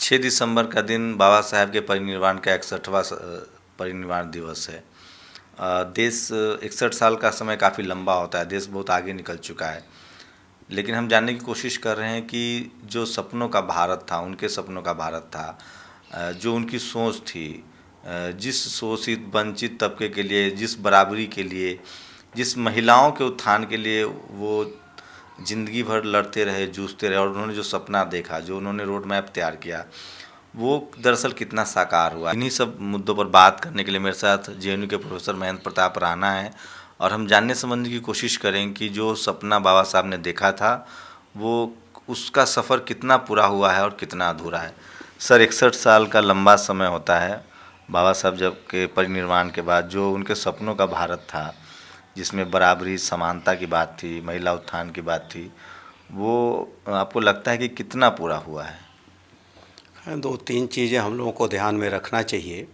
6 दिसंबर का दिन बाबा साहेब के परिनिर्वाण का 61वां परिनिर्वाण दिवस है। देश 61 साल का समय काफ़ी लंबा होता है, देश बहुत आगे निकल चुका है। लेकिन हम जानने की कोशिश कर रहे हैं कि जो सपनों का भारत था, उनके सपनों का भारत था, जो उनकी सोच थी, जिस शोषित वंचित तबके के लिए, जिस बराबरी के लिए, जिस महिलाओं के उत्थान के लिए वो ज़िंदगी भर लड़ते रहे, जूझते रहे, और उन्होंने जो सपना देखा, जो उन्होंने रोड मैप तैयार किया, वो दरअसल कितना साकार हुआ। इन्हीं सब मुद्दों पर बात करने के लिए मेरे साथ जेएनयू के प्रोफेसर महेंद्र प्रताप राणा है, और हम जानने समझने की कोशिश करें कि जो सपना बाबा साहब ने देखा था, वो उसका सफ़र कितना पूरा हुआ है और कितना अधूरा है। सर, 61 साल का लंबा समय होता है। बाबा साहब जब के परिनिर्वाण के बाद जो उनके सपनों का भारत था, जिसमें बराबरी, समानता की बात थी, महिला उत्थान की बात थी, वो आपको लगता है कि कितना पूरा हुआ है? दो तीन चीज़ें हम लोगों को ध्यान में रखना चाहिए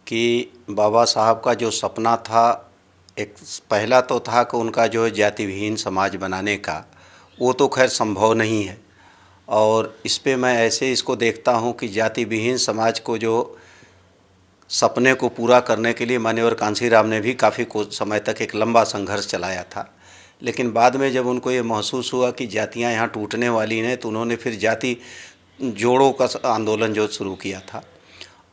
कि बाबा साहब का जो सपना था, एक पहला तो था कि उनका जो है जाति विहीन समाज बनाने का, वो तो खैर संभव नहीं है। और इस पे मैं ऐसे इसको देखता हूँ कि जाति विहीन समाज को जो सपने को पूरा करने के लिए माननीय कांशीराम ने भी काफ़ी कुछ समय तक एक लंबा संघर्ष चलाया था। लेकिन बाद में जब उनको ये महसूस हुआ कि जातियाँ यहाँ टूटने वाली हैं, तो उन्होंने फिर जाति जोड़ों का आंदोलन जो शुरू किया था,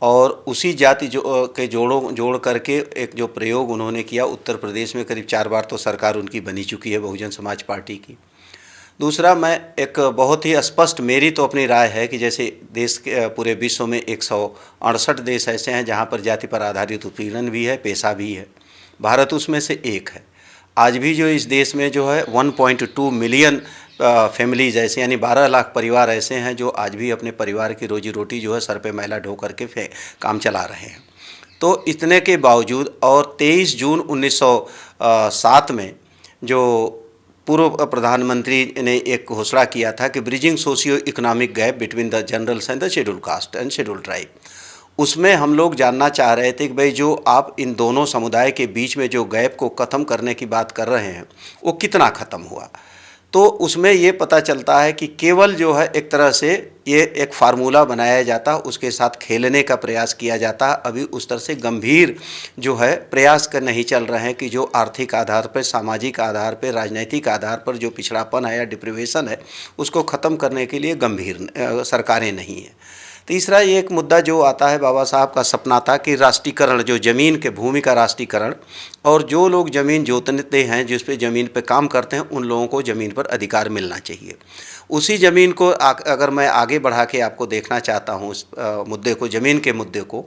और उसी जाति के जोड़ करके एक जो प्रयोग उन्होंने किया, उत्तर प्रदेश में करीब 4 बार तो सरकार उनकी बनी चुकी है, बहुजन समाज पार्टी की। दूसरा, मैं एक बहुत ही स्पष्ट मेरी तो अपनी राय है कि जैसे देश के पूरे विश्व में 168 देश ऐसे हैं जहाँ पर जाति पर आधारित उत्पीड़न भी है, पेशा भी है। भारत उसमें से एक है। आज भी जो इस देश में जो है 1.2 मिलियन फैमिलीज ऐसे, यानी 12 लाख परिवार ऐसे हैं जो आज भी अपने परिवार की रोजी रोटी जो है सर पे मैला ढो करके काम चला रहे हैं। तो इतने के बावजूद, और 23 जून 1907 में जो पूर्व प्रधानमंत्री ने एक घोषणा किया था कि bridging socio economic gap between the generals and the schedule caste and schedule tribe, उसमें हम लोग जानना चाह रहे थे कि भाई जो आप इन दोनों समुदाय के बीच में जो गैप को ख़त्म करने की बात कर रहे हैं, वो कितना ख़त्म हुआ। तो उसमें ये पता चलता है कि केवल जो है एक तरह से ये एक फार्मूला बनाया जाता, उसके साथ खेलने का प्रयास किया जाता। अभी उस तरह से गंभीर जो है प्रयास कर नहीं चल रहे हैं कि जो आर्थिक आधार पर, सामाजिक आधार पर, राजनीतिक आधार पर जो पिछड़ापन है या डिप्रिवेशन है, उसको ख़त्म करने के लिए गंभीर सरकारें नहीं हैं। तीसरा ये एक मुद्दा जो आता है, बाबा साहब का सपना था कि राष्ट्रीयकरण, जो ज़मीन के भूमि का राष्ट्रीयकरण, और जो लोग ज़मीन जोतते हैं, जिस पे ज़मीन पे काम करते हैं, उन लोगों को ज़मीन पर अधिकार मिलना चाहिए। उसी ज़मीन को अगर मैं आगे बढ़ा के आपको देखना चाहता हूँ इस मुद्दे को, ज़मीन के मुद्दे को,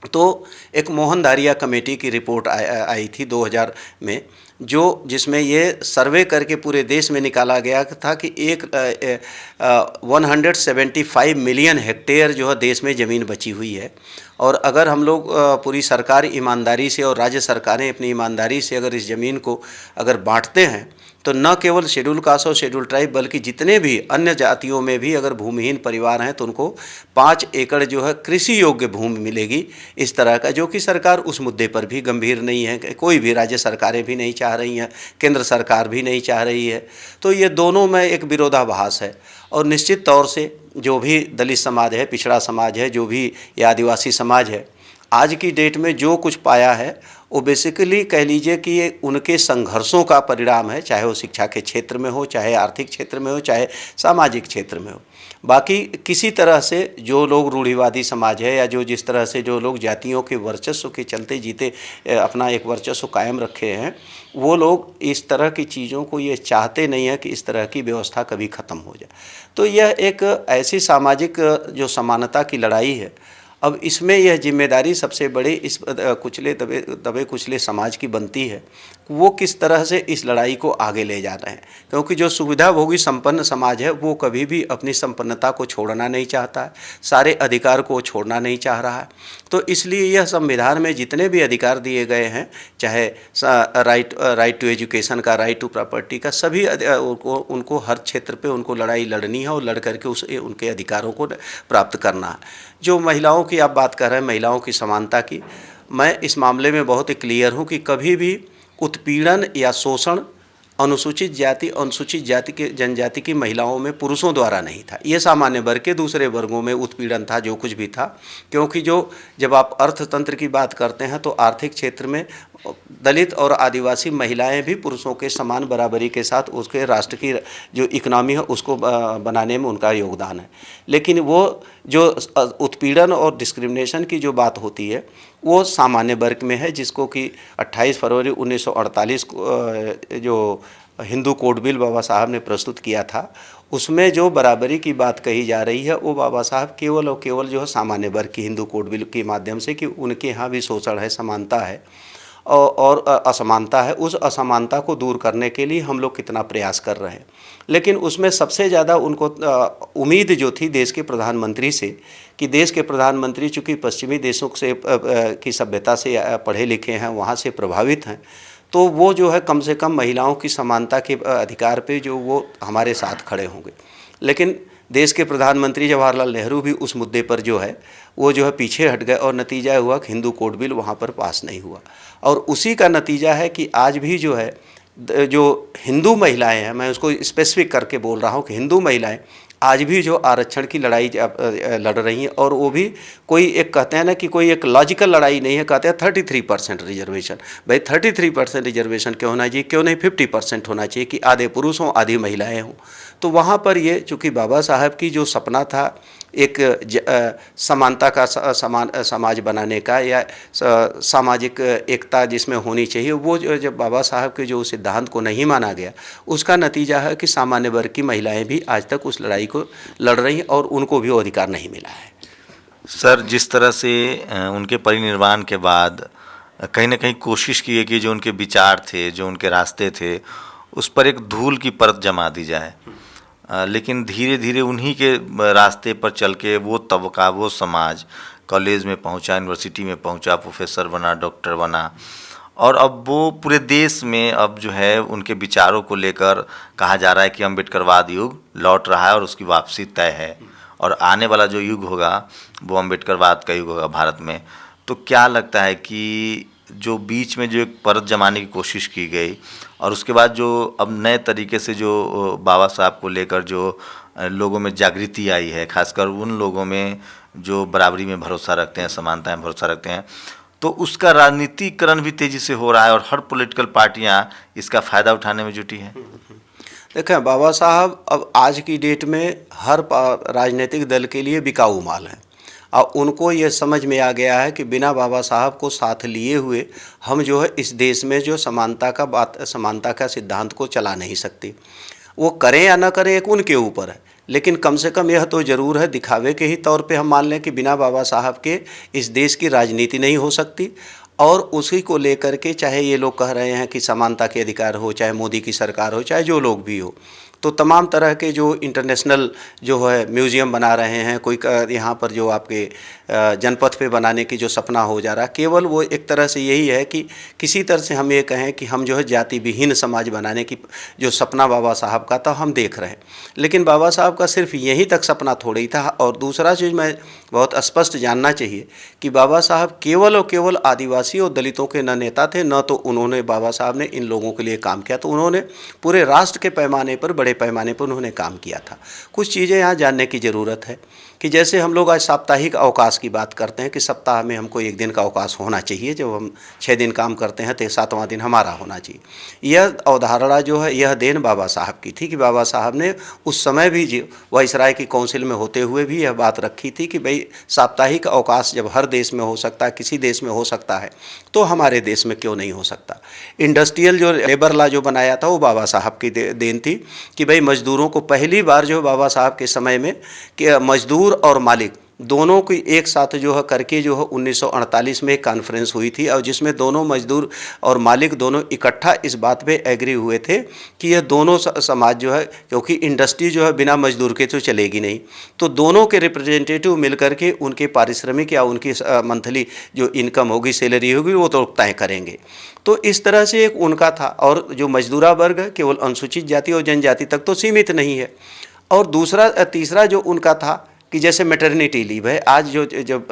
तो एक मोहन धारिया कमेटी की रिपोर्ट आई थी 2000 में, जिसमें ये सर्वे करके पूरे देश में निकाला गया था कि 175 मिलियन हेक्टेयर जो है देश में ज़मीन बची हुई है। और अगर हम लोग पूरी सरकार ईमानदारी से और राज्य सरकारें अपनी ईमानदारी से अगर इस ज़मीन को अगर बांटते हैं, तो न केवल शेड्यूल कास्ट और शेड्यूल ट्राइब बल्कि जितने भी अन्य जातियों में भी अगर भूमिहीन परिवार हैं, तो उनको 5 एकड़ जो है कृषि योग्य भूमि मिलेगी, इस तरह का, जो कि सरकार उस मुद्दे पर भी गंभीर नहीं है। कोई भी राज्य सरकारें भी नहीं चाह रही हैं, केंद्र सरकार भी नहीं चाह रही है। तो ये दोनों में एक विरोधाभास है। और निश्चित तौर से जो भी दलित समाज है, पिछड़ा समाज है, जो भी ये आदिवासी समाज है, आज की डेट में जो कुछ पाया है, वो बेसिकली कह लीजिए कि ये उनके संघर्षों का परिणाम है, चाहे वो शिक्षा के क्षेत्र में हो, चाहे आर्थिक क्षेत्र में हो, चाहे सामाजिक क्षेत्र में हो। बाकी किसी तरह से जो लोग रूढ़िवादी समाज है, या जो जिस तरह से जो लोग जातियों के वर्चस्व के चलते जीते अपना एक वर्चस्व कायम रखे हैं, वो लोग इस तरह की चीज़ों को ये चाहते नहीं है कि इस तरह की व्यवस्था कभी ख़त्म हो जाए। तो यह एक ऐसी सामाजिक जो समानता की लड़ाई है। अब इसमें यह जिम्मेदारी सबसे बड़ी इस कुचले दबे कुचले समाज की बनती है, वो किस तरह से इस लड़ाई को आगे ले जा रहे हैं। क्योंकि जो सुविधाभोगी संपन्न समाज है, वो कभी भी अपनी संपन्नता को छोड़ना नहीं चाहता है, सारे अधिकार को छोड़ना नहीं चाह रहा है। तो इसलिए यह संविधान में जितने भी अधिकार दिए गए हैं, चाहे राइट टू एजुकेशन का, राइट टू प्रॉपर्टी का, सभी उनको हर क्षेत्र पे उनको लड़ाई लड़नी है और लड़ करके उनके अधिकारों को प्राप्त करना है। जो महिलाओं की आप बात कर रहे हैं, महिलाओं की समानता की, मैं इस मामले में बहुत ही क्लियर हूँ कि कभी भी उत्पीड़न या शोषण अनुसूचित जाति के जनजाति की महिलाओं में पुरुषों द्वारा नहीं था। ये सामान्य वर्ग के दूसरे वर्गों में उत्पीड़न था, जो कुछ भी था। क्योंकि जब आप अर्थतंत्र की बात करते हैं तो आर्थिक क्षेत्र में दलित और आदिवासी महिलाएं भी पुरुषों के समान बराबरी के साथ उसके राष्ट्र की जो इकोनॉमी है उसको बनाने में उनका योगदान है। लेकिन वो जो उत्पीड़न और डिस्क्रिमिनेशन की जो बात होती है वो सामान्य वर्ग में है, जिसको कि 28 फरवरी 1948 को जो हिंदू कोड बिल बाबा साहब ने प्रस्तुत किया था, उसमें जो बराबरी की बात कही जा रही है वो बाबा साहब केवल और केवल जो है सामान्य वर्ग की हिंदू कोड बिल के माध्यम से, कि उनके यहाँ भी शोषण है, समानता है और असमानता है, उस असमानता को दूर करने के लिए हम लोग कितना प्रयास कर रहे हैं। लेकिन उसमें सबसे ज़्यादा उनको उम्मीद जो थी देश के प्रधानमंत्री से, कि देश के प्रधानमंत्री चूँकि पश्चिमी देशों से की सभ्यता से पढ़े लिखे हैं, वहाँ से प्रभावित हैं, तो वो जो है कम से कम महिलाओं की समानता के अधिकार पे जो वो हमारे साथ खड़े होंगे। लेकिन देश के प्रधानमंत्री जवाहरलाल नेहरू भी उस मुद्दे पर जो है वो जो है पीछे हट गए और नतीजा हुआ कि हिंदू कोड बिल वहाँ पर पास नहीं हुआ। और उसी का नतीजा है कि आज भी जो है जो हिंदू महिलाएं हैं, मैं उसको स्पेसिफिक करके बोल रहा हूँ कि हिंदू महिलाएं आज भी जो आरक्षण की लड़ाई लड़ रही हैं, और वो भी कोई एक कहते हैं ना कि कोई एक लॉजिकल लड़ाई नहीं है। कहते हैं 33% रिजर्वेशन, भाई 33% रिजर्वेशन क्यों होना चाहिए, क्यों नहीं 50% होना चाहिए कि आधे पुरुष हों आधी महिलाएं हों। तो वहाँ पर ये चूँकि बाबा साहब की जो सपना था एक समानता का समाज बनाने का या सामाजिक एकता जिसमें होनी चाहिए, वो जब बाबा साहब के जो सिद्धांत को नहीं माना गया, उसका नतीजा है कि सामान्य वर्ग की महिलाएं भी आज तक उस लड़ाई को लड़ रही हैं और उनको भी वो अधिकार नहीं मिला है। सर, जिस तरह से उनके परिनिर्वाण के बाद कहीं ना कहीं कोशिश की है कि जो उनके विचार थे, जो उनके रास्ते थे, उस पर एक धूल की परत जमा दी जाए, लेकिन धीरे धीरे उन्हीं के रास्ते पर चल के वो तबका, वो समाज कॉलेज में पहुंचा, यूनिवर्सिटी में पहुंचा, प्रोफेसर बना, डॉक्टर बना, और अब वो पूरे देश में अब जो है उनके विचारों को लेकर कहा जा रहा है कि अम्बेडकरवाद युग लौट रहा है और उसकी वापसी तय है, और आने वाला जो युग होगा वो अम्बेडकरवाद का युग होगा भारत में। तो क्या लगता है कि जो बीच में जो एक परत जमाने की कोशिश की गई और उसके बाद जो अब नए तरीके से जो बाबा साहब को लेकर जो लोगों में जागृति आई है, खासकर उन लोगों में जो बराबरी में भरोसा रखते हैं, समानता में भरोसा रखते हैं, तो उसका राजनीतिकरण भी तेज़ी से हो रहा है और हर पॉलिटिकल पार्टियां इसका फ़ायदा उठाने में जुटी हैं। देखें, बाबा साहब अब आज की डेट में हर राजनीतिक दल के लिए बिकाऊ माल हैं, और उनको ये समझ में आ गया है कि बिना बाबा साहब को साथ लिए हुए हम जो है इस देश में जो समानता का सिद्धांत को चला नहीं सकते। वो करें या ना करें एक उनके ऊपर है, लेकिन कम से कम यह तो ज़रूर है, दिखावे के ही तौर पे हम मान लें कि बिना बाबा साहब के इस देश की राजनीति नहीं हो सकती। और उसी को लेकर के चाहे ये लोग कह रहे हैं कि समानता के अधिकार हो, चाहे मोदी की सरकार हो, चाहे जो लोग भी हो, तो तमाम तरह के जो इंटरनेशनल जो है म्यूज़ियम बना रहे हैं, कोई यहाँ पर जो आपके जनपथ पे बनाने की जो सपना हो जा रहा है, केवल वो एक तरह से यही है कि किसी तरह से हम ये कहें कि हम जो है जाति विहीन समाज बनाने की जो सपना बाबा साहब का था हम देख रहे हैं। लेकिन बाबा साहब का सिर्फ यहीं तक सपना थोड़ा ही था। और दूसरा चीज़ मैं बहुत स्पष्ट जानना चाहिए कि बाबा साहब केवल और केवल आदिवासी और दलितों के न नेता थे, न तो उन्होंने बाबा साहब ने इन लोगों के लिए काम किया, तो उन्होंने पूरे राष्ट्र के पैमाने पर, बड़े पैमाने पर उन्होंने काम किया था। कुछ चीज़ें यहाँ जानने की ज़रूरत है कि जैसे हम लोग आज साप्ताहिक अवकाश की बात करते हैं कि सप्ताह में हमको एक दिन का अवकाश होना चाहिए, जब हम 6 दिन काम करते हैं तो 7वां दिन हमारा होना चाहिए। यह अवधारणा जो है यह देन बाबा साहब की थी कि बाबा साहब ने उस समय भी वाइसराय की काउंसिल में होते हुए भी यह बात रखी थी कि भाई साप्ताहिक अवकाश जब हर देश में हो सकता है, किसी देश में हो सकता है, तो हमारे देश में क्यों नहीं हो सकता। इंडस्ट्रियल जो लेबर लॉ जो बनाया था वो बाबा साहब की देन थी कि भाई मजदूरों को पहली बार जो बाबा साहब के समय में कि मजदूर और मालिक दोनों की एक साथ जो है करके जो है 1948 में एक कॉन्फ्रेंस हुई थी, और जिसमें दोनों मजदूर और मालिक दोनों इकट्ठा इस बात पे एग्री हुए थे कि ये दोनों समाज जो है, क्योंकि इंडस्ट्री जो है बिना मजदूर के तो चलेगी नहीं, तो दोनों के रिप्रेजेंटेटिव मिल करके उनके पारिश्रमिक या उनकी मंथली जो इनकम होगी, सैलरी होगी, वो तो तय करेंगे। तो इस तरह से एक उनका था। और जो मजदूरा वर्ग है केवल अनुसूचित जाति और जनजाति तक तो सीमित नहीं है। और तीसरा जो उनका था कि जैसे मैटरनिटी लीव है, आज जो जब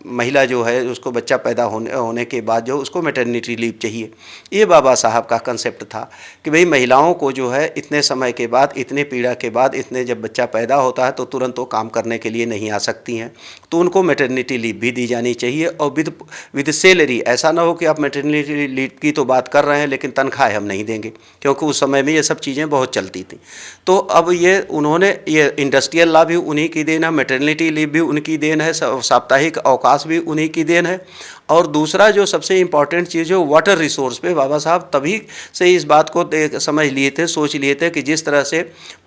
महिला जो है उसको बच्चा पैदा होने के बाद जो उसको मैटरनिटी लीव चाहिए, ये बाबा साहब का कंसेप्ट था कि भाई महिलाओं को जो है इतने समय के बाद, इतने पीड़ा के बाद, इतने जब बच्चा पैदा होता है तो तुरंत वो काम करने के लिए नहीं आ सकती हैं, तो उनको मैटरनिटी लीव भी दी जानी चाहिए और विद सैलरी। ऐसा ना हो कि आप मैटरनिटी लीव की तो बात कर रहे हैं लेकिन तनख्वाह हम नहीं देंगे, क्योंकि उस समय में ये सब चीज़ें बहुत चलती थी। तो अब ये उन्होंने ये इंडस्ट्रियल लॉ भी उन्हीं की देन है, मैटरनिटी लीव भी उनकी देन है, साप्ताहिक अवकाश भी उन्हीं की देन है। और दूसरा जो सबसे इम्पॉर्टेंट चीज़ है वाटर रिसोर्स पे बाबा साहब तभी से इस बात को समझ लिए थे, सोच लिए थे कि जिस तरह से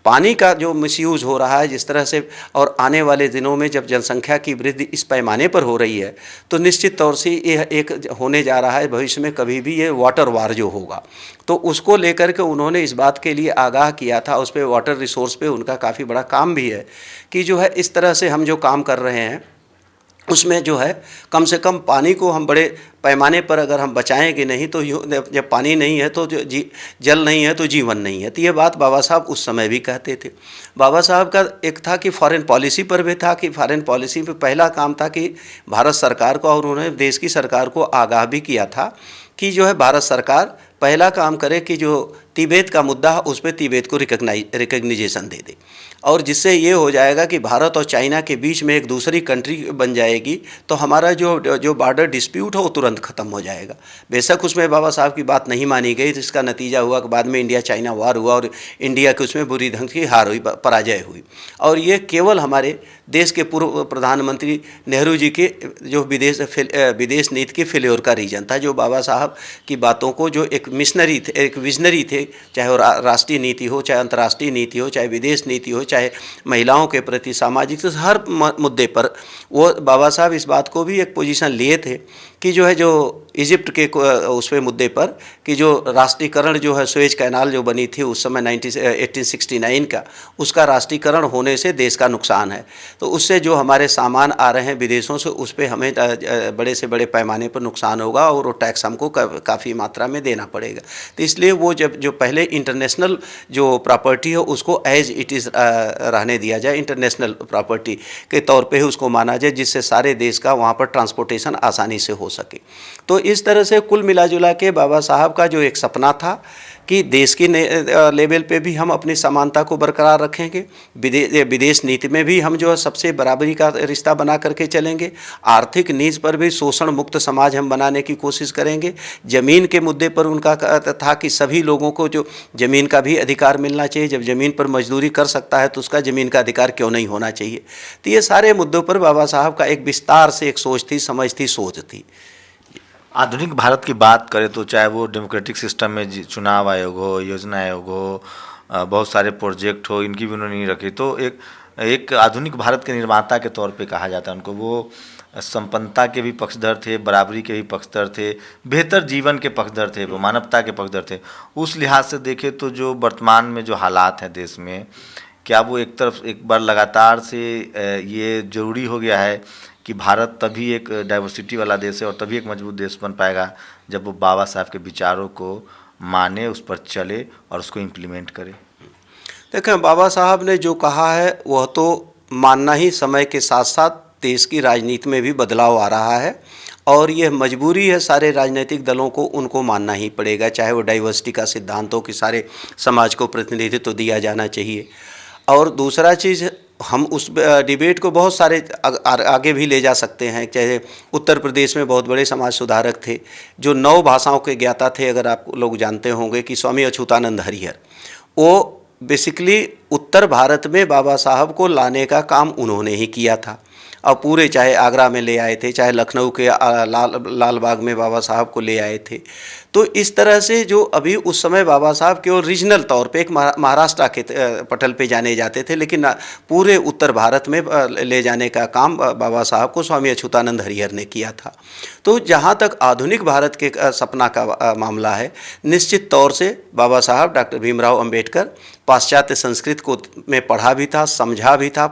पानी का जो मिसयूज़ हो रहा है, जिस तरह से, और आने वाले दिनों में जब जनसंख्या की वृद्धि इस पैमाने पर हो रही है तो निश्चित तौर से यह एक होने जा रहा है भविष्य में कभी भी ये वाटर वार जो होगा, तो उसको लेकर के उन्होंने इस बात के लिए आगाह किया था। उस पर वाटर रिसोर्स पे उनका काफ़ी बड़ा काम भी है कि जो है इस तरह से हम जो काम कर रहे हैं उसमें जो है कम से कम पानी को हम बड़े पैमाने पर अगर हम बचाएंगे नहीं तो जब पानी नहीं है तो जल नहीं है तो जीवन नहीं है। तो ये बात बाबा साहब उस समय भी कहते थे। बाबा साहब का एक था कि फॉरेन पॉलिसी पर भी था कि फॉरेन पॉलिसी पे पहला काम था कि भारत सरकार को, और उन्होंने देश की सरकार को आगाह भी किया था कि जो है भारत सरकार पहला काम करे कि जो तिब्बत का मुद्दा है उस पर तिब्बत को रिकग्निजेशन दे दे, और जिससे ये हो जाएगा कि भारत और चाइना के बीच में एक दूसरी कंट्री बन जाएगी, तो हमारा जो बॉर्डर डिस्प्यूट है वो तुरंत ख़त्म हो जाएगा। बेशक उसमें बाबा साहब की बात नहीं मानी गई, जिसका नतीजा हुआ कि बाद में इंडिया चाइना वार हुआ और इंडिया के उसमें बुरी ढंग की हार हुई, पराजय हुई। और ये केवल हमारे देश के पूर्व प्रधानमंत्री नेहरू जी के जो विदेश नीति के फेल्योर का रीजन था, जो बाबा साहब की बातों को, जो एक मिशनरी थे, एक विजनरी थे, चाहे वो राष्ट्रीय नीति हो, चाहे अंतर्राष्ट्रीय नीति हो, चाहे विदेश नीति हो, चाहे महिलाओं के प्रति सामाजिक, तो हर मुद्दे पर वो बाबा साहब इस बात को भी एक पोजीशन लिए थे कि जो है जो इजिप्ट के उस पे मुद्दे पर कि जो राष्ट्रीयकरण जो है सुएज कैनाल जो बनी थी उस समय 1869 का, उसका राष्ट्रीयकरण होने से देश का नुकसान है, तो उससे जो हमारे सामान आ रहे हैं विदेशों से उस पर हमें बड़े से बड़े पैमाने पर नुकसान होगा और वो टैक्स हमको काफ़ी मात्रा में देना पड़ेगा। तो इसलिए वो जब जो पहले इंटरनेशनल जो प्रॉपर्टी है उसको एज इट इज़ रहने दिया जाए, इंटरनेशनल प्रॉपर्टी के तौर पे ही उसको माना जाए, जिससे सारे देश का वहाँ पर ट्रांसपोर्टेशन आसानी से हो सके। तो इस तरह से कुल मिला जुला के बाबा साहब का जो एक सपना था कि देश की लेवल पे भी हम अपनी समानता को बरकरार रखेंगे, विदेश नीति में भी हम जो है सबसे बराबरी का रिश्ता बना करके चलेंगे, आर्थिक नीच पर भी शोषण मुक्त समाज हम बनाने की कोशिश करेंगे। ज़मीन के मुद्दे पर उनका था कि सभी लोगों को जो ज़मीन का भी अधिकार मिलना चाहिए, जब ज़मीन पर मजदूरी कर सकता है तो उसका ज़मीन का अधिकार क्यों नहीं होना चाहिए। तो ये सारे मुद्दों पर बाबा साहब का एक विस्तार से एक सोच थी, समझ थी, सोच थी। आधुनिक भारत की बात करें तो चाहे वो डेमोक्रेटिक सिस्टम में चुनाव आयोग हो, योजना आयोग हो, बहुत सारे प्रोजेक्ट हो, इनकी भी उन्होंने नहीं रखी। तो एक आधुनिक भारत के निर्माता के तौर पे कहा जाता है उनको। वो संपन्नता के भी पक्षधर थे, बराबरी के भी पक्षधर थे, बेहतर जीवन के पक्षधर थे, वो मानवता के पक्षधर थे। उस लिहाज से देखें तो जो वर्तमान में जो हालात हैं देश में, क्या वो एक तरफ एक बार लगातार से ये ज़रूरी हो गया है कि भारत तभी एक डाइवर्सिटी वाला देश है और तभी एक मजबूत देश बन पाएगा जब वो बाबा साहब के विचारों को माने, उस पर चले और उसको इम्प्लीमेंट करे। देखें, बाबा साहब ने जो कहा है वह तो मानना ही, समय के साथ साथ देश की राजनीति में भी बदलाव आ रहा है और यह मजबूरी है सारे राजनीतिक दलों को, उनको मानना ही पड़ेगा, चाहे वो डाइवर्सिटी का सिद्धांत हो कि सारे समाज को प्रतिनिधित्व दिया जाना चाहिए। और दूसरा चीज़, हम उस डिबेट को बहुत सारे आगे भी ले जा सकते हैं। चाहे उत्तर प्रदेश में बहुत बड़े समाज सुधारक थे जो 9 भाषाओं के ज्ञाता थे, अगर आप लोग जानते होंगे कि स्वामी अच्युतानंद हरिहर, वो बेसिकली उत्तर भारत में बाबा साहब को लाने का काम उन्होंने ही किया था। और पूरे, चाहे आगरा में ले आए थे, चाहे लखनऊ के लाल बाग में बाबा साहब को ले आए थे। तो इस तरह से जो अभी उस समय बाबा साहब केवल रीजनल तौर पे एक महाराष्ट्र के पटल पे जाने जाते थे, लेकिन पूरे उत्तर भारत में ले जाने का काम बाबा साहब को स्वामी अच्युतानंद हरिहर ने किया था। तो जहाँ तक आधुनिक भारत के सपना का मामला है, निश्चित तौर से बाबा साहब डॉक्टर भीमराव अंबेडकर पाश्चात्य संस्कृत को में पढ़ा भी था, समझा भी था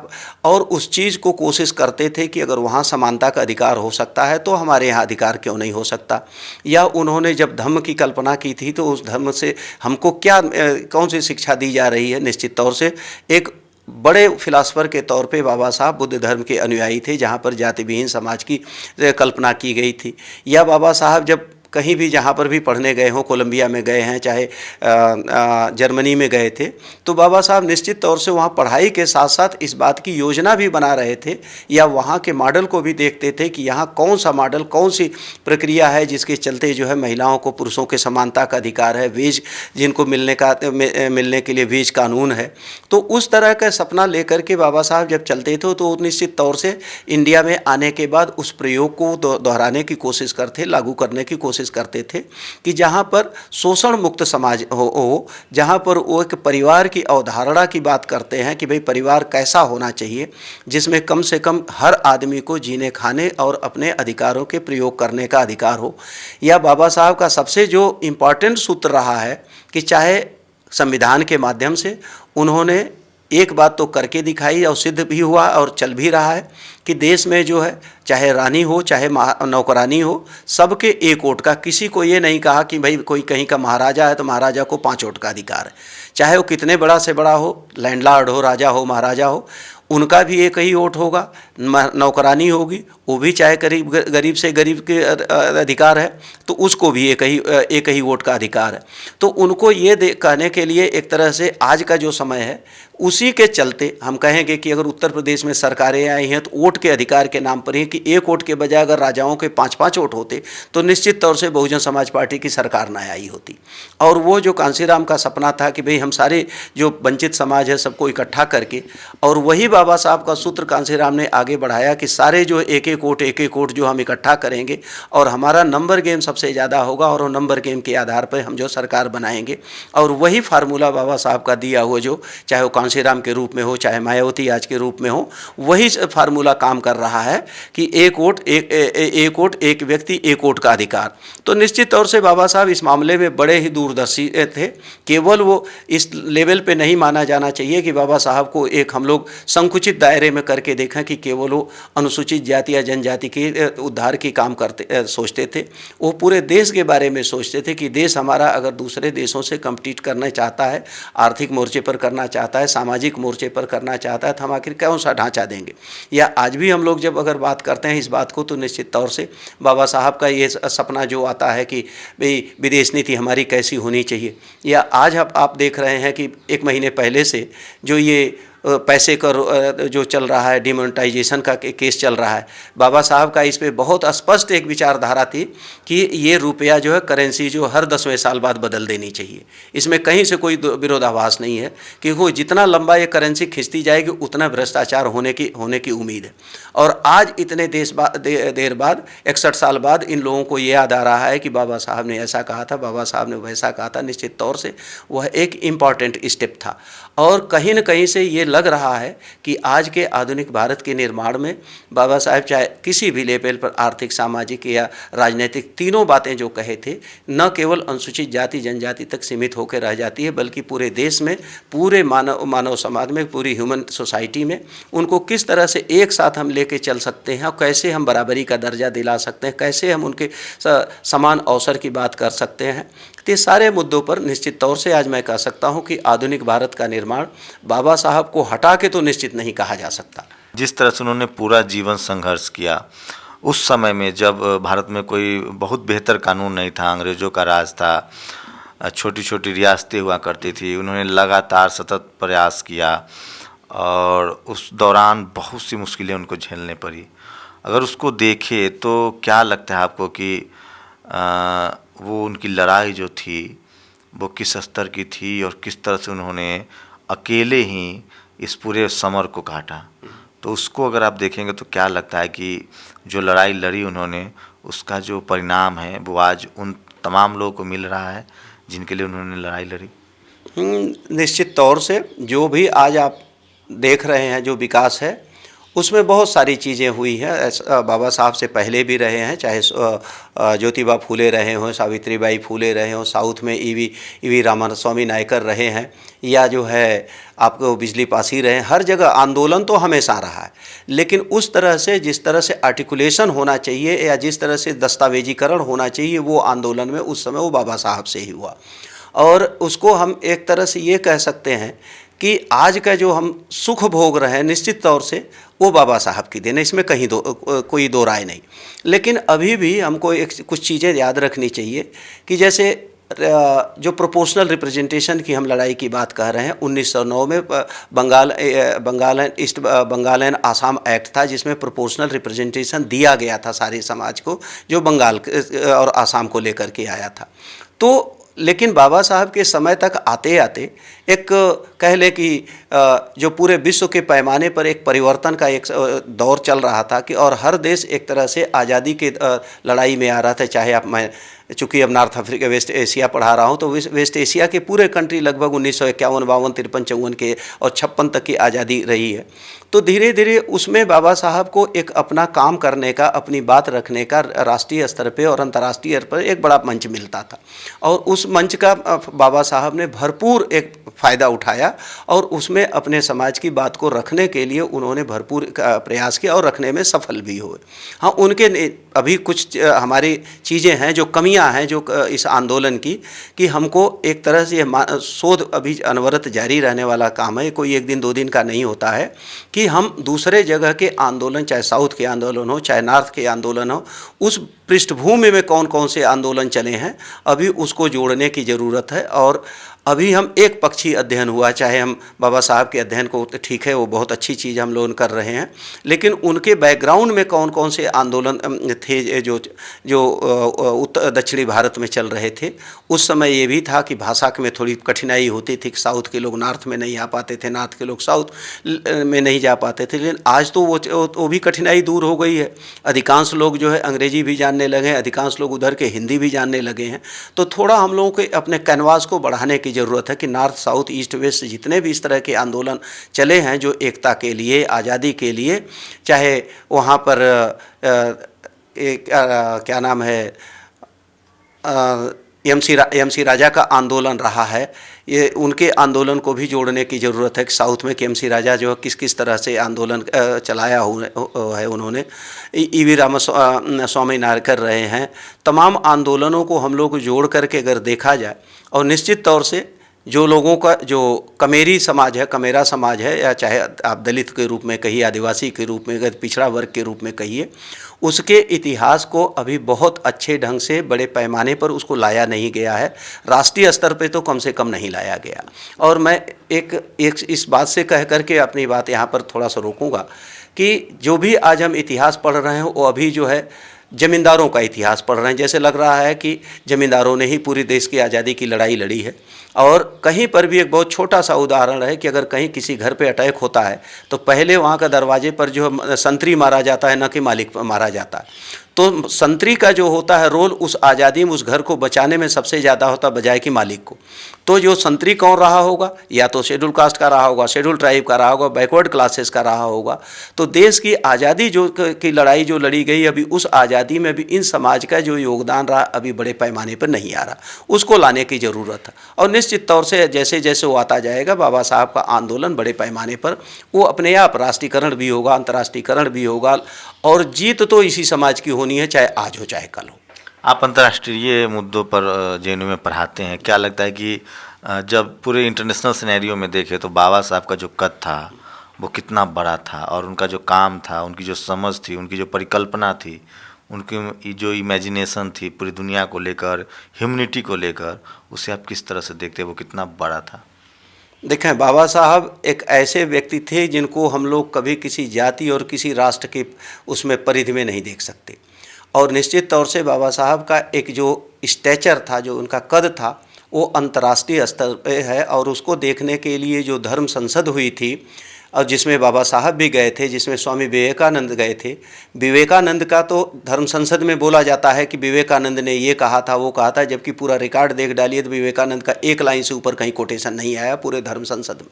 और उस चीज़ को कोशिश करते थे कि अगर वहाँ समानता का अधिकार हो सकता है तो हमारे यहाँ अधिकार क्यों नहीं हो सकता। या उन्होंने जब धर्म की कल्पना की थी तो उस धर्म से हमको क्या कौन सी शिक्षा दी जा रही है, निश्चित तौर से एक बड़े फिलासफर के तौर पे बाबा साहब बुद्ध धर्म के अनुयायी थे, जहाँ पर जाति विहीन समाज की कल्पना की गई थी। या बाबा साहब जब कहीं भी जहाँ पर भी पढ़ने गए हों, कोलंबिया में गए हैं, चाहे जर्मनी में गए थे, तो बाबा साहब निश्चित तौर से वहाँ पढ़ाई के साथ साथ इस बात की योजना भी बना रहे थे, या वहाँ के मॉडल को भी देखते थे कि यहाँ कौन सा मॉडल, कौन सी प्रक्रिया है जिसके चलते जो है महिलाओं को पुरुषों के समानता का अधिकार है, वेज जिनको मिलने के लिए वेज कानून है। तो उस तरह का सपना लेकर के बाबा साहब जब चलते थे तो निश्चित तौर से इंडिया में आने के बाद उस प्रयोग को दोहराने की कोशिश करते, लागू करने की कोशिश करते थे कि जहाँ पर शोषण मुक्त समाज हो, जहाँ पर वो एक परिवार की अवधारणा की बात करते हैं कि भाई परिवार कैसा होना चाहिए, जिसमें कम से कम हर आदमी को जीने खाने और अपने अधिकारों के प्रयोग करने का अधिकार हो। या बाबा साहब का सबसे जो इम्पॉर्टेंट सूत्र रहा है कि चाहे संविधान के माध्यम से उन्होंने एक बात तो करके दिखाई और सिद्ध भी हुआ और चल भी रहा है कि देश में जो है चाहे रानी हो चाहे नौकरानी हो, सबके एक वोट का, किसी को ये नहीं कहा कि भाई कोई कहीं का महाराजा है तो महाराजा को 5 वोट का अधिकार है। चाहे वो कितने बड़ा से बड़ा हो, लैंडलॉर्ड हो, राजा हो, महाराजा हो, उनका भी एक ही वोट होगा। नौकरानी होगी, वो भी चाहे गरीब से गरीब के अधिकार है तो उसको भी एक ही वोट का अधिकार है। तो उनको ये कहने के लिए एक तरह से आज का जो समय है उसी के चलते हम कहेंगे कि अगर उत्तर प्रदेश में सरकारें आई हैं तो वोट के अधिकार के नाम पर ही कि एक वोट के बजाय अगर राजाओं के 5-5 वोट होते तो निश्चित तौर से बहुजन समाज पार्टी की सरकार न आई होती। और वो जो कांसीराम का सपना था कि भाई हम सारे जो वंचित समाज है सबको इकट्ठा करके, और वही बाबा साहब का सूत्र कांसीराम ने आगे बढ़ाया कि सारे जो एक एक वोट जो हम इकट्ठा करेंगे और हमारा नंबर गेम सबसे ज़्यादा होगा और वो नंबर गेम के आधार पर हम जो सरकार बनाएंगे। और वही फार्मूला बाबा साहब का दिया हुआ जो चाहे वो कांसीराम के रूप में हो चाहे मायावती आज के रूप में हो, वही फार्मूला काम कर रहा है कि एक वोट एक व्यक्ति एक वोट का अधिकार। तो निश्चित तौर से बाबा साहब इस मामले में बड़े ही दूरदर्शी थे। केवल वो इस लेवल पे नहीं माना जाना चाहिए कि बाबा साहब को एक हम लोग संकुचित दायरे में करके देखें कि केवल वो अनुसूचित जाति या जनजाति के उद्धार की काम सोचते थे। वो पूरे देश के बारे में सोचते थे कि देश हमारा अगर दूसरे देशों से कम्पीट करना चाहता है, आर्थिक मोर्चे पर करना चाहता है, सामाजिक मोर्चे पर करना चाहता है, तो हम आखिर कौन सा ढांचा देंगे। या आज भी हम लोग जब अगर बात करते हैं इस बात को तो निश्चित तौर से बाबा साहब का ये सपना जो आता है कि भाई विदेश नीति हमारी कैसी होनी चाहिए। या आज आप देख रहे हैं कि 1 महीने पहले से जो ये पैसे का जो चल रहा है, डिमोनेटाइजेशन का केस चल रहा है, बाबा साहब का इस पे बहुत स्पष्ट एक विचारधारा थी कि ये रुपया जो है करेंसी जो हर 10वें साल बाद बदल देनी चाहिए। इसमें कहीं से कोई विरोधाभास नहीं है कि वो जितना लंबा ये करेंसी खिंचती जाएगी उतना भ्रष्टाचार होने की उम्मीद है। और आज इतने देर बाद 61 साल बाद इन लोगों को ये याद आ रहा है कि बाबा साहब ने ऐसा कहा था, बाबा साहब ने वैसा कहा था। निश्चित तौर से वह एक इम्पॉर्टेंट स्टेप था और कहीं न कहीं से ये लग रहा है कि आज के आधुनिक भारत के निर्माण में बाबा साहब चाहे किसी भी लेवल पर आर्थिक, सामाजिक या राजनीतिक तीनों बातें जो कहे थे, न केवल अनुसूचित जाति जनजाति तक सीमित होकर रह जाती है बल्कि पूरे देश में, पूरे मानव समाज में, पूरी ह्यूमन सोसाइटी में उनको किस तरह से एक साथ हम लेके चल सकते हैं और कैसे हम बराबरी का दर्जा दिला सकते हैं, कैसे हम उनके समान अवसर की बात कर सकते हैं। तो ये सारे मुद्दों पर निश्चित तौर से आज मैं कह सकता हूँ कि आधुनिक भारत का निर्माण बाबा साहब को हटा के तो निश्चित नहीं कहा जा सकता। जिस तरह से उन्होंने पूरा जीवन संघर्ष किया उस समय में जब भारत में कोई बहुत बेहतर कानून नहीं था, अंग्रेज़ों का राज था, छोटी छोटी रियासतें हुआ करती थी, उन्होंने लगातार सतत प्रयास किया और उस दौरान बहुत सी मुश्किलें उनको झेलने पड़ी। अगर उसको देखें तो क्या लगता है आपको कि वो उनकी लड़ाई जो थी वो किस स्तर की थी और किस तरह से उन्होंने अकेले ही इस पूरे समर को काटा? तो उसको अगर आप देखेंगे तो क्या लगता है कि जो लड़ाई लड़ी उन्होंने, उसका जो परिणाम है वो आज उन तमाम लोगों को मिल रहा है जिनके लिए उन्होंने लड़ाई लड़ी? निश्चित तौर से जो भी आज आप देख रहे हैं जो विकास है उसमें बहुत सारी चीज़ें हुई हैं। बाबा साहब से पहले भी रहे हैं, चाहे ज्योतिबा फूले रहे हों, सावित्रीबाई फूले रहे हों, साउथ में ईवी रामास्वामी नायकर रहे हैं, या जो है आपको बिजली पासी रहे हैं। हर जगह आंदोलन तो हमेशा रहा है, लेकिन उस तरह से जिस तरह से आर्टिकुलेशन होना चाहिए या जिस तरह से दस्तावेजीकरण होना चाहिए वो आंदोलन में उस समय वो बाबा साहब से ही हुआ। और उसको हम एक तरह से ये कह सकते हैं कि आज का जो हम सुख भोग रहे हैं निश्चित तौर से वो बाबा साहब की देन है, इसमें कहीं कोई दो राय नहीं। लेकिन अभी भी हमको कुछ चीज़ें याद रखनी चाहिए कि जैसे जो प्रोपोर्शनल रिप्रेजेंटेशन की हम लड़ाई की बात कह रहे हैं, 1909 में बंगाल एंड आसाम एक्ट था, जिसमें प्रोपोर्शनल रिप्रेजेंटेशन दिया गया था सारे समाज को, जो बंगाल और आसाम को लेकर के आया था। तो लेकिन बाबा साहब के समय तक आते आते एक कह ले कि जो पूरे विश्व के पैमाने पर एक परिवर्तन का एक दौर चल रहा था कि और हर देश एक तरह से आज़ादी के लड़ाई में आ रहा था। चाहे आप, मैं चूँकि अब नॉर्थ अफ्रीका वेस्ट एशिया पढ़ा रहा हूँ, तो वेस्ट एशिया के पूरे कंट्री लगभग 1951, 52, 53, 54 के और 56 तक की आज़ादी रही है। तो धीरे धीरे उसमें बाबा साहब को एक अपना काम करने का, अपनी बात रखने का राष्ट्रीय स्तर पे और अंतर्राष्ट्रीय स्तर पर एक बड़ा मंच मिलता था, और उस मंच का बाबा साहब ने भरपूर एक फ़ायदा उठाया और उसमें अपने समाज की बात को रखने के लिए उन्होंने भरपूर प्रयास किया और रखने में सफल भी हुए। हाँ, उनके अभी कुछ हमारी चीज़ें हैं जो कमियां हैं जो इस आंदोलन की, कि हमको एक तरह से शोध अभी अनवरत जारी रहने वाला काम है, कोई एक दिन दो दिन का नहीं होता है, कि हम दूसरे जगह के आंदोलन, चाहे साउथ के आंदोलन हो चाहे नॉर्थ के आंदोलन हो, उस पृष्ठभूमि में कौन कौन से आंदोलन चले हैं अभी उसको जोड़ने की ज़रूरत है। और अभी हम एक पक्षी अध्ययन हुआ, चाहे हम बाबा साहब के अध्ययन को, ठीक है वो बहुत अच्छी चीज़ हम लोग कर रहे हैं, लेकिन उनके बैकग्राउंड में कौन कौन से आंदोलन थे जो उत्तर दक्षिणी भारत में चल रहे थे। उस समय ये भी था कि भाषा में थोड़ी कठिनाई होती थी, साउथ के लोग नॉर्थ में नहीं आ पाते थे, नॉर्थ के लोग साउथ में नहीं जा पाते थे, लेकिन आज तो वो भी कठिनाई दूर हो गई है। अधिकांश लोग जो है अंग्रेजी भी जानने लगे हैं, अधिकांश लोग उधर के हिंदी भी जानने लगे हैं। तो थोड़ा हम लोगों के अपने कैनवास को बढ़ाने की ज़रूरत है कि नॉर्थ, साउथ, ईस्ट, वेस्ट जितने भी इस तरह के आंदोलन चले हैं जो एकता के लिए, आज़ादी के लिए, चाहे वहाँ पर क्या नाम है, एम.सी. राजा का आंदोलन रहा है, ये उनके आंदोलन को भी जोड़ने की ज़रूरत है कि साउथ में एम.सी. राजा जो किस किस तरह से आंदोलन चलाया है उन्होंने। ई.वी. रामास्वामी नायकर रहे हैं। तमाम आंदोलनों को हम लोग को जोड़ करके अगर देखा जाए, और निश्चित तौर से जो लोगों का जो कमेरी समाज है, कमेरा समाज है, या चाहे आप दलित के रूप में कहिए, आदिवासी के रूप में, अगर पिछड़ा वर्ग के रूप में कहिए, उसके इतिहास को अभी बहुत अच्छे ढंग से बड़े पैमाने पर उसको लाया नहीं गया है, राष्ट्रीय स्तर पे तो कम से कम नहीं लाया गया। और मैं एक इस बात से कह करके अपनी बात यहाँ पर थोड़ा सा रोकूंगा कि जो भी आज हम इतिहास पढ़ रहे हैं वो अभी जो है ज़मींदारों का इतिहास पढ़ रहे हैं। जैसे लग रहा है कि ज़मींदारों ने ही पूरी देश की आज़ादी की लड़ाई लड़ी है। और कहीं पर भी एक बहुत छोटा सा उदाहरण है कि अगर कहीं किसी घर पे अटैक होता है तो पहले वहाँ का दरवाजे पर जो संतरी मारा जाता है, न कि मालिक मारा जाता है। तो संतरी का जो होता है रोल उस आज़ादी में उस घर को बचाने में सबसे ज़्यादा होता है बजाय कि मालिक को। तो जो संतरी कौन रहा होगा, या तो शेड्यूल कास्ट का रहा होगा, शेड्यूल ट्राइब का रहा होगा, बैकवर्ड क्लासेस का रहा होगा। तो देश की आज़ादी जो की लड़ाई जो लड़ी गई, अभी उस आज़ादी में भी इन समाज का जो योगदान रहा अभी बड़े पैमाने पर नहीं आ रहा, उसको लाने की ज़रूरत है। और निश्चित तौर से जैसे जैसे वो आता जाएगा, बाबा साहब का आंदोलन बड़े पैमाने पर वो अपने आप राष्ट्रीयकरण भी होगा, अंतर्राष्ट्रीयकरण भी होगा, और जीत तो इसी समाज की होनी है, चाहे आज हो चाहे कल हो। आप अंतर्राष्ट्रीय मुद्दों पर जेएनयू में पढ़ाते हैं, क्या लगता है कि जब पूरे इंटरनेशनल सिनेरियो में देखें तो बाबा साहब का जो कद था वो कितना बड़ा था, और उनका जो काम था, उनकी जो समझ थी, उनकी जो परिकल्पना थी, उनकी जो इमेजिनेशन थी पूरी दुनिया को लेकर, ह्यूमनिटी को लेकर, उसे आप किस तरह से देखते हैं, वो कितना बड़ा था? देखें, बाबा साहब एक ऐसे व्यक्ति थे जिनको हम लोग कभी किसी जाति और किसी राष्ट्र के उसमें परिधि में नहीं देख सकते। और निश्चित तौर से बाबा साहब का एक जो स्टैचर था, जो उनका कद था, वो अंतर्राष्ट्रीय स्तर पे है। और उसको देखने के लिए जो धर्म संसद हुई थी, और जिसमें बाबा साहब भी गए थे, जिसमें स्वामी विवेकानंद गए थे। विवेकानंद का तो धर्म संसद में बोला जाता है कि विवेकानंद ने ये कहा था, वो कहा था, जबकि पूरा रिकॉर्ड देख डालिए तो विवेकानंद का एक लाइन से ऊपर कहीं कोटेशन नहीं आया पूरे धर्म संसद में।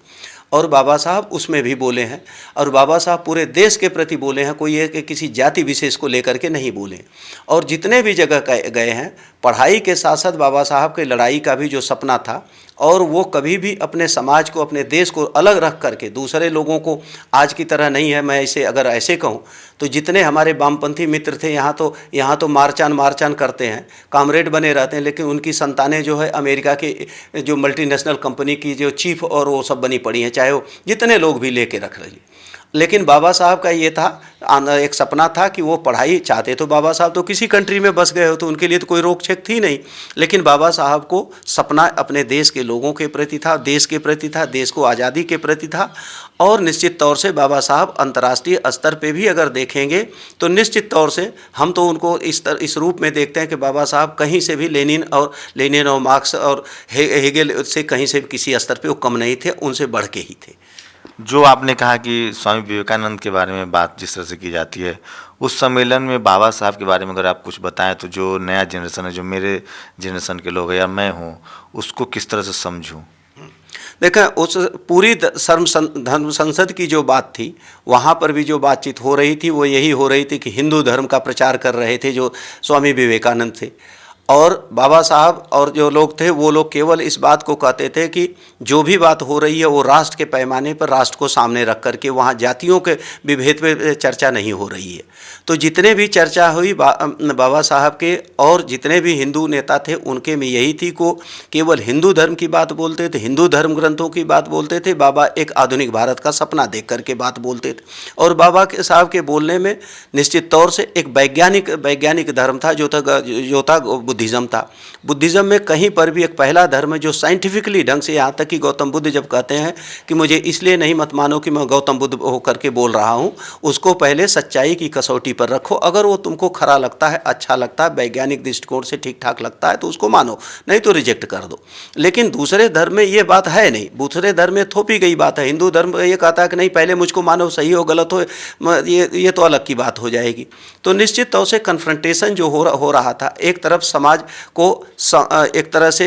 और बाबा साहब उसमें भी बोले हैं, और बाबा साहब पूरे देश के प्रति बोले हैं, कोई एक किसी जाति विशेष को लेकर के नहीं बोले। और जितने भी जगह गए हैं, पढ़ाई के साथ साथ बाबा साहब के लड़ाई का भी जो सपना था और वो कभी भी अपने समाज को, अपने देश को अलग रख करके दूसरे लोगों को, आज की तरह नहीं है। मैं इसे अगर ऐसे कहूँ तो जितने हमारे वामपंथी मित्र थे यहाँ तो मारचान करते हैं, कामरेड बने रहते हैं, लेकिन उनकी संतानें जो है अमेरिका के जो मल्टीनेशनल कंपनी की जो चीफ और वो सब बनी पड़ी हैं, चाहे वो जितने लोग भी लेके रख लीजिए। लेकिन बाबा साहब का ये था, एक सपना था कि वो पढ़ाई चाहते तो बाबा साहब तो किसी कंट्री में बस गए हो तो उनके लिए तो कोई रोक छेक थी नहीं, लेकिन बाबा साहब को सपना अपने देश के लोगों के प्रति था, देश के प्रति था, देश को आज़ादी के प्रति था। और निश्चित तौर से बाबा साहब अंतर्राष्ट्रीय स्तर पे भी अगर देखेंगे तो निश्चित तौर से हम तो उनको इस रूप में देखते हैं कि बाबा साहब कहीं से भी लेनिन और मार्क्स और हेगेल से कहीं से भी किसी स्तर पे वो कम नहीं थे, उनसे बढ़ के ही थे। जो आपने कहा कि स्वामी विवेकानंद के बारे में बात जिस तरह से की जाती है, उस सम्मेलन में बाबा साहब के बारे में अगर आप कुछ बताएं तो जो नया जनरेशन है, जो मेरे जनरेशन के लोग हैं या मैं हूँ, उसको किस तरह से समझूं? देखें, उस पूरी धर्म संसद की जो बात थी, वहाँ पर भी जो बातचीत हो रही थी वो यही हो रही थी कि हिंदू धर्म का प्रचार कर रहे थे जो स्वामी विवेकानंद थे। और बाबा साहब और जो लोग थे वो लोग केवल इस बात को कहते थे कि जो भी बात हो रही है वो राष्ट्र के पैमाने पर, राष्ट्र को सामने रख करके, वहाँ जातियों के विभेद पे चर्चा नहीं हो रही है। तो जितने भी चर्चा हुई बाबा साहब के और जितने भी हिंदू नेता थे उनके में यही थी को केवल हिंदू धर्म की बात बोलते थे, हिंदू धर्म ग्रंथों की बात बोलते थे। बाबा एक आधुनिक भारत का सपना देख करके बात बोलते थे। और बाबा के साहब के बोलने में निश्चित तौर से एक वैज्ञानिक धर्म था जो था बुद्धिज़्म था। बुद्धिज़्म में कहीं पर भी एक पहला धर्म है जो साइंटिफिकली ढंग से, यहाँ तक कि गौतम बुद्ध जब कहते हैं कि मुझे इसलिए नहीं मत मानो कि मैं गौतम बुद्ध होकर के बोल रहा हूँ, उसको पहले सच्चाई की कसौटी पर रखो। अगर वो तुमको खरा लगता है, अच्छा लगता है, वैज्ञानिक दृष्टिकोण से ठीक ठाक लगता है तो उसको मानो, नहीं तो रिजेक्ट कर दो। लेकिन दूसरे धर्म में ये बात है नहीं, दूसरे धर्म में थोपी गई बात है। हिंदू धर्म ये कहता है कि नहीं, पहले मुझको मानो, सही हो गलत हो ये तो अलग की बात हो जाएगी। तो निश्चित तौर से कन्फ्रंटेशन जो हो रहा था, एक तरफ समाज को एक तरह से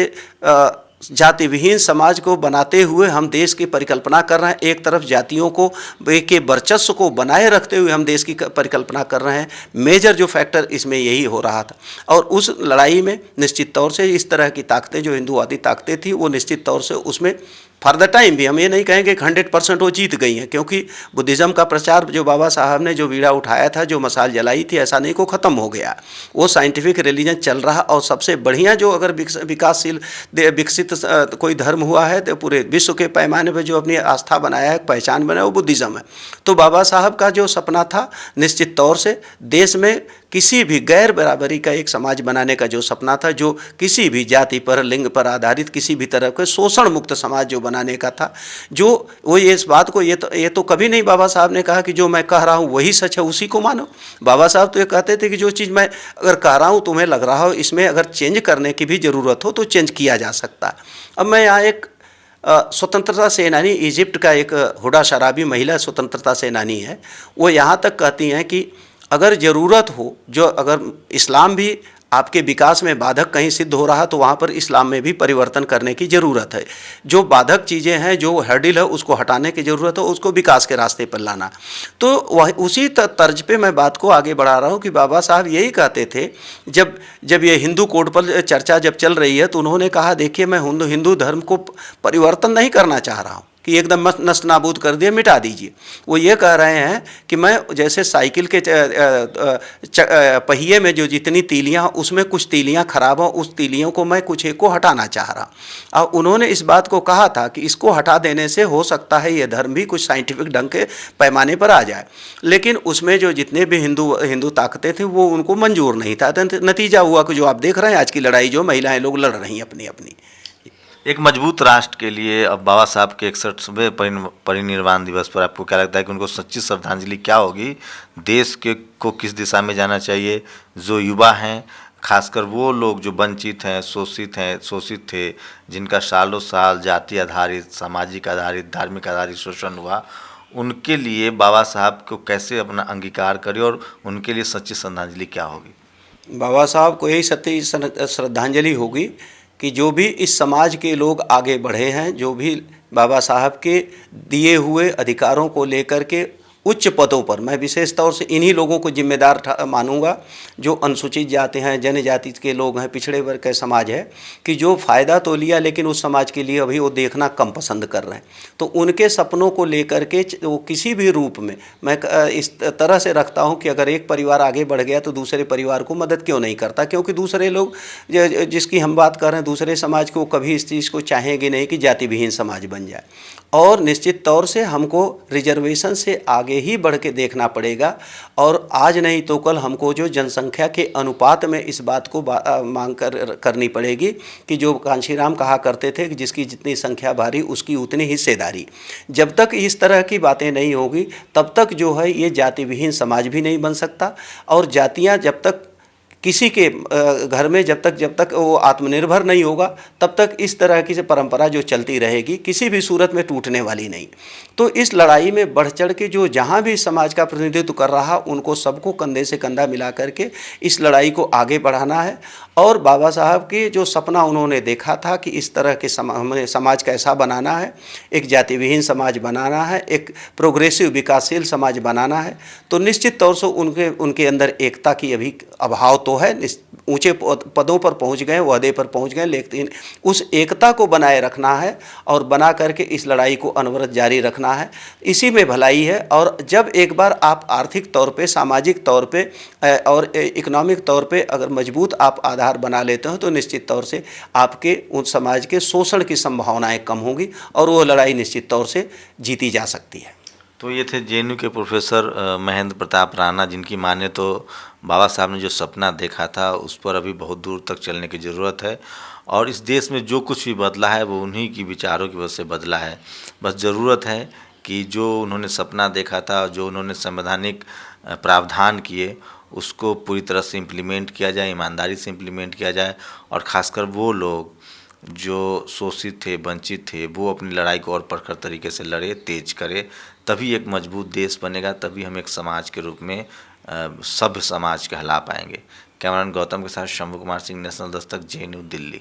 जाति विहीन समाज को बनाते हुए हम देश की परिकल्पना कर रहे हैं, एक तरफ जातियों को के वर्चस्व को बनाए रखते हुए हम देश की परिकल्पना कर रहे हैं। मेजर जो फैक्टर इसमें यही हो रहा था। और उस लड़ाई में निश्चित तौर से इस तरह की ताकतें, जो हिंदूवादी ताकतें थी, वो निश्चित तौर से उसमें फॉर द टाइम भी हम ये नहीं कहेंगे कि 100% वो जीत गई हैं, क्योंकि बुद्धिज़्म का प्रचार जो बाबा साहब ने जो बीड़ा उठाया था, जो मसाल जलाई थी, ऐसा नहीं को ख़त्म हो गया। वो साइंटिफिक रिलीजन चल रहा। और सबसे बढ़िया जो अगर विकासशील विकसित कोई धर्म हुआ है तो पूरे विश्व के पैमाने पर जो अपनी आस्था बनाया है, पहचान बनाया, वो बुद्धिज़्म है। तो बाबा साहब का जो सपना था, निश्चित तौर से देश में किसी भी गैर बराबरी का एक समाज बनाने का जो सपना था, जो किसी भी जाति पर, लिंग पर आधारित किसी भी तरह के शोषण मुक्त समाज जो बनाने का था, जो वो ये इस बात को ये तो कभी नहीं बाबा साहब ने कहा कि जो मैं कह रहा हूँ वही सच है, उसी को मानो। बाबा साहब तो ये कहते थे कि जो चीज़ मैं अगर कह रहा हूँ, तुम्हें लग रहा हो इसमें अगर चेंज करने की भी ज़रूरत हो तो चेंज किया जा सकता है। अब मैं यहाँ एक स्वतंत्रता सेनानी, इजिप्ट का एक हुडा शराबी महिला स्वतंत्रता सेनानी है, वो यहाँ तक कहती हैं कि अगर ज़रूरत हो, जो अगर इस्लाम भी आपके विकास में बाधक कहीं सिद्ध हो रहा है तो वहाँ पर इस्लाम में भी परिवर्तन करने की ज़रूरत है। जो बाधक चीज़ें हैं, जो हर्डिल है, उसको हटाने की ज़रूरत है, उसको विकास के रास्ते पर लाना। तो वह उसी तर्ज पे मैं बात को आगे बढ़ा रहा हूँ कि बाबा साहब यही कहते थे, जब ये हिंदू कोड पर चर्चा जब चल रही है तो उन्होंने कहा, देखिए मैं हिंदू धर्म को परिवर्तन नहीं करना चाह रहा हूँ कि एकदम नष्ट नाबूद कर दिए, मिटा दीजिए। वो ये कह रहे हैं कि मैं जैसे साइकिल के पहिए में जो जितनी तीलियाँ, उसमें कुछ तीलियाँ खराब हों, उस तीलियों को मैं कुछ एक को हटाना चाह रहा। और उन्होंने इस बात को कहा था कि इसको हटा देने से हो सकता है ये धर्म भी कुछ साइंटिफिक ढंग के पैमाने पर आ जाए। लेकिन उसमें जो जितने भी हिंदू ताकतें थी वो उनको मंजूर नहीं था। नतीजा हुआ कि जो आप देख रहे हैं आज की लड़ाई, जो महिलाएँ लोग लड़ रही हैं अपनी अपनी। एक मजबूत राष्ट्र के लिए अब बाबा साहब के 61वें परिनिर्वाण दिवस पर आपको क्या लगता है कि उनको सच्ची श्रद्धांजलि क्या होगी? देश के को किस दिशा में जाना चाहिए? जो युवा हैं, खासकर वो लोग जो वंचित हैं, शोषित थे, जिनका सालों साल जाति आधारित, सामाजिक आधारित, धार्मिक आधारित शोषण हुआ, उनके लिए बाबा साहब को कैसे अपना अंगीकार करें और उनके लिए सच्ची श्रद्धांजलि क्या होगी? बाबा साहब को यही सच्ची श्रद्धांजलि होगी कि जो भी इस समाज के लोग आगे बढ़े हैं, जो भी बाबा साहब के दिए हुए अधिकारों को लेकर के उच्च पदों पर, मैं विशेष तौर से इन्हीं लोगों को जिम्मेदार मानूंगा जो अनुसूचित जाति हैं, जनजाति के लोग हैं, पिछड़े वर्ग का समाज है, कि जो फ़ायदा तो लिया लेकिन उस समाज के लिए अभी वो देखना कम पसंद कर रहे हैं। तो उनके सपनों को लेकर के वो किसी भी रूप में मैं इस तरह से रखता हूं कि अगर एक परिवार आगे बढ़ गया तो दूसरे परिवार को मदद क्यों नहीं करता, क्योंकि दूसरे लोग जिसकी हम बात कर रहे हैं दूसरे समाज को कभी इस चीज़ को चाहेंगे नहीं कि जाति विहीन समाज बन जाए। और निश्चित तौर से हमको रिजर्वेशन से आगे ही बढ़ के देखना पड़ेगा, और आज नहीं तो कल हमको जो जनसंख्या के अनुपात में इस बात को मांग करनी पड़ेगी कि जो कांशीराम कहा करते थे कि जिसकी जितनी संख्या भारी उसकी उतनी हिस्सेदारी। जब तक इस तरह की बातें नहीं होगी तब तक जो है ये जाति विहीन समाज भी नहीं बन सकता, और जातियाँ जब तक किसी के घर में जब तक वो आत्मनिर्भर नहीं होगा तब तक इस तरह की परंपरा जो चलती रहेगी किसी भी सूरत में टूटने वाली नहीं। तो इस लड़ाई में बढ़ चढ़ के जो जहाँ भी समाज का प्रतिनिधित्व कर रहा उनको सबको कंधे से कंधा मिला करके इस लड़ाई को आगे बढ़ाना है। और बाबा साहब के जो सपना उन्होंने देखा था कि इस तरह के हमें समाज कैसा बनाना है, एक जाति विहीन समाज बनाना है, एक प्रोग्रेसिव विकासशील समाज बनाना है, तो निश्चित तौर से उनके अंदर एकता की अभी अभाव तो है। ऊंचे पदों पर पहुंच गए, ओहदे पर पहुंच गए, लेकिन उस एकता को बनाए रखना है और बना करके इस लड़ाई को अनवरत जारी रखना है। इसी में भलाई है। और जब एक बार आप आर्थिक तौर पे, सामाजिक तौर पे और इकोनॉमिक तौर पे अगर मजबूत आप आधार बना लेते हो तो निश्चित तौर से आपके उस समाज के शोषण की संभावनाएं कम होंगी और वो लड़ाई निश्चित तौर से जीती जा सकती है। तो ये थे जेएनयू के प्रोफेसर महेंद्र प्रताप राणा, जिनकी माने तो बाबा साहब ने जो सपना देखा था उस पर अभी बहुत दूर तक चलने की ज़रूरत है, और इस देश में जो कुछ भी बदला है वो उन्हीं की विचारों की वजह से बदला है। बस ज़रूरत है कि जो उन्होंने सपना देखा था, जो उन्होंने संवैधानिक प्रावधान किए, उसको पूरी तरह से इम्प्लीमेंट किया जाए, ईमानदारी से इम्प्लीमेंट किया जाए, और ख़ासकर वो लोग जो शोषित थे, वंचित थे, वो अपनी लड़ाई को और प्रखर तरीके से लड़े, तेज करे, तभी एक मजबूत देश बनेगा, तभी हम एक समाज के रूप में सभ्य समाज कहला पाएंगे। कैमरामैन गौतम के साथ शंभू कुमार सिंह, नेशनल दस्तक, जेएनयू, दिल्ली।